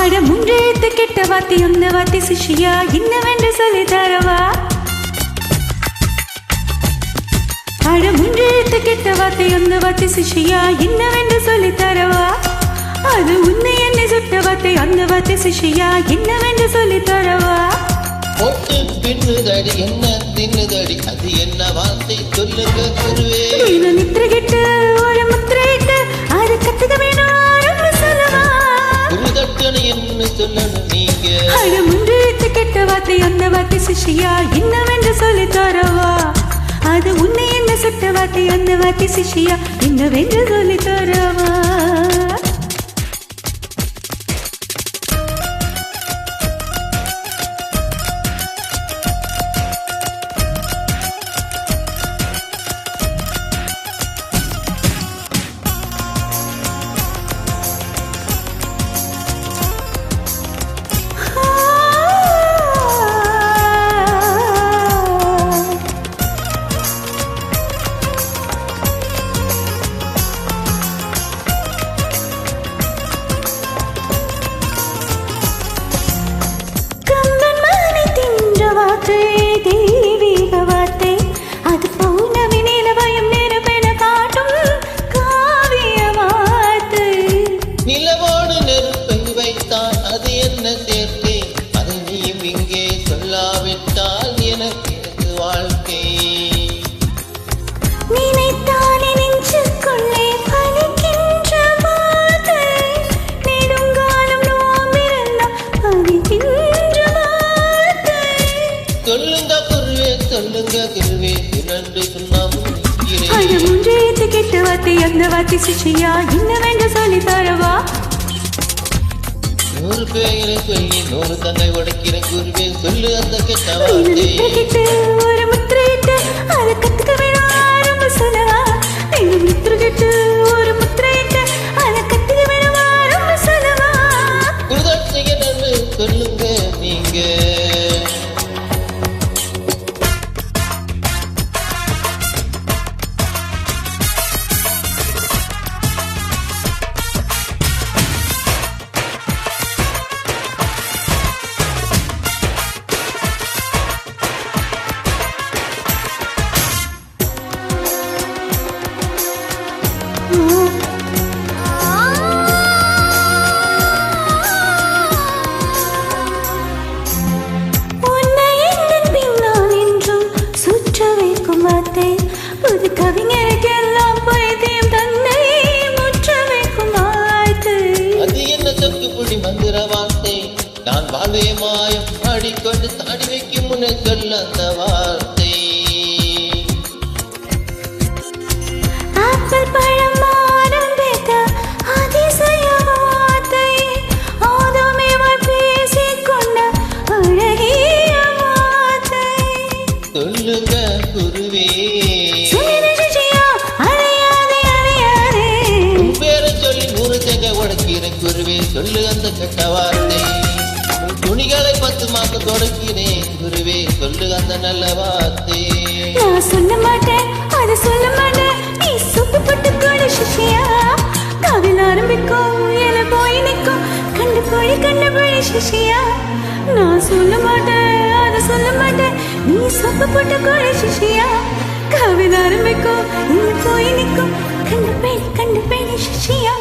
அட முன்றெழுத்து கெட்ட வார்த்தை அந்த வார்த்தை சிஷ்யா என்னவென்று சொல்லி தரவா அட முன்றெழுத்து கெட்ட வார்த்தை அந்த வார்த்தை சிஷ்யா என்னவென்று சொல்லி தரவா அது உன்னை என்னை சுட்ட வார்த்தை அந்த வார்த்தை சிஷ்யா என்னவென்று சொல்லி தரவா பொட்டு பின்னுதடி என்ன தின்னுதடி அது என்ன வார்த்தை சொல்லுங்க குருவே நித்திரகிட்டு ஒரு முத்திரையிட்டு அது கத்துக்க வேணும் சொல்லவா குருதட்டனை என்ன சொல்லணும் நீங்க அட முன்றெழுத்து கெட்ட வார்த்தை அந்த வார்த்தை சிஷ்யா என்னவென்று சொல்லி தரவா அது உன்னை என்ன சுட்ட வார்த்தை அந்த வார்த்தை சிஷ்யா என்னவென்று சொல்லி தரவா சொல்லாவிட்டால் எனக்கு வாழ்க்கை நினைத்தாலே நெஞ்சுக்குள்ளே பலிக்கின்ற வார்த்தை நெடுங்காலம் நோம்பிருந்தால் பலிக்கின்ற வார்த்தை சொல்லுங்க குருவே இரண்டு சொன்னாமும் அது முன்றெழுத்து கெட்ட வார்த்தை அந்த வார்த்தை சிஷ்யா என்னவென்று சொல்லி தரவா 100 பேரை சொல்லி 100 தங்கை உடைக்கிற குருவே சொல்லு அந்த கெட்ட வார்த்தை ஒரு முத்திரையிட்டு அதை கத்துக்க வேணும் சொல்லவா நித்திரகிட்டு ஒரு முத்திரையிட்டு அதை கத்துக்க வேணும் சொல்லவா குருதட்சை என்று சொல்லுங்க நீங்க புது கவிஞருக்கெல்லாம் பைத்தியம் தன்னை முற்ற வைக்கும் வார்த்தை அது என்ன சொக்கு புடி மந்திர வார்த்தை நான் வாழ்வே மாயம் ஆடிக்கொண்டு தாடி வைக்கும் முன்னே சொல்ல அந்த வார்த்தை ஆப்பிள் பழம் மானம் பேத்த அதிசய வார்த்தை ஆதாமேவாய் பேசிக்கொண்ட அழகிய வார்த்தை சொல்லுங்க குருவே குருவே சொல்லு அந்த கெட்ட வார்த்தை துணிகளை 10 மாசம் தொடக்கிறேன் குருவே சொல்லு அந்த நல்ல வார்த்தை நான் சொல்ல மாட்டேன் அதை சொல்ல மாட்டேன் நீ சுத்தப்பட்டு கொடு சிஷ்யா காவில் ஆரம்பிக்கும் என போய் நிற்கும் கண்டு போய் சிஷ்யா நான் சொல்ல மாட்டேன் அதை சொல்ல மாட்டேன் நீ சுத்தப்பட்டு கொடு சிஷ்யா காவில் ஆரம்பிக்கும் என போய் நிற்கும் கண்டு போய் சிஷ்யா